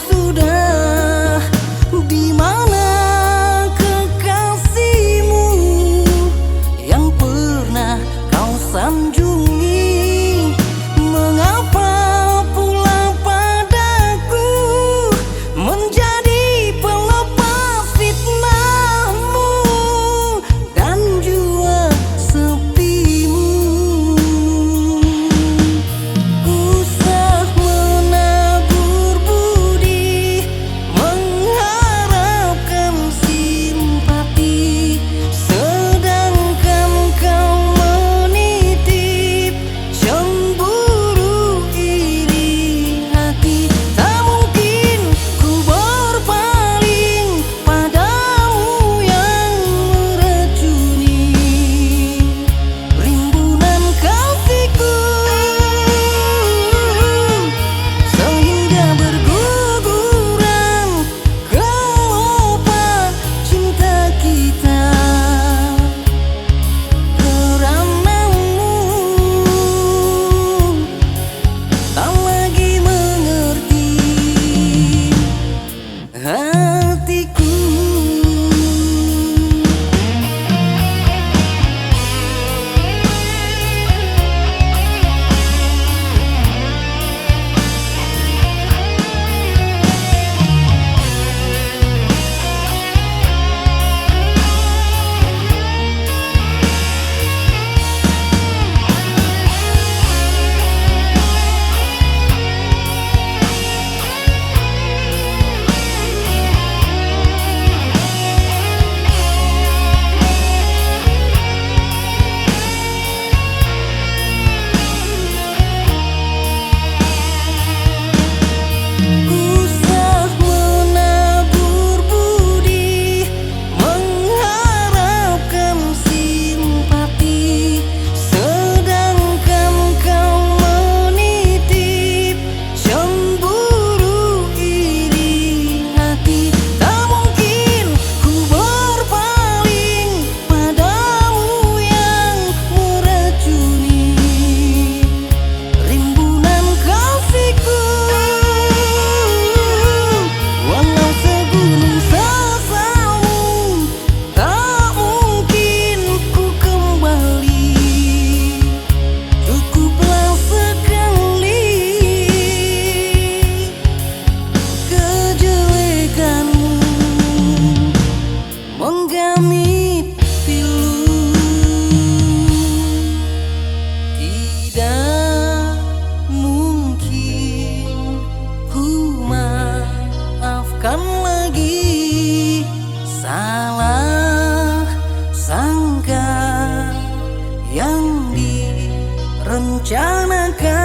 sudah di mana kekasihmu yang pernah kau sanjungi? Mengapa pula padaku menjadi pelepas fitnahmu dan jua sepimu? Usah menabur budi mengharapkan simpati, sedangkan kau menitip cemburu iri hati. Tak mungkin ku berpaling padamu yang meracuni rimbunan kasihku, sehingga berguguran kelopak cinta kita karenamu. Tak lagi mengerti hatiku. Usah menabur budi mengharapkan simpati, sedangkan kau menitip cemburu iri hati. Tak mungkin ku berpaling padamu yang meracuni rimbunan kasihku. Walau segunung sesamu, tak mungkin ku kembali. Cukuplah sekali kejelekanmu menggamit pilu. Tidak mungkin ku maafkan lagi salah sangka yang direncanakan.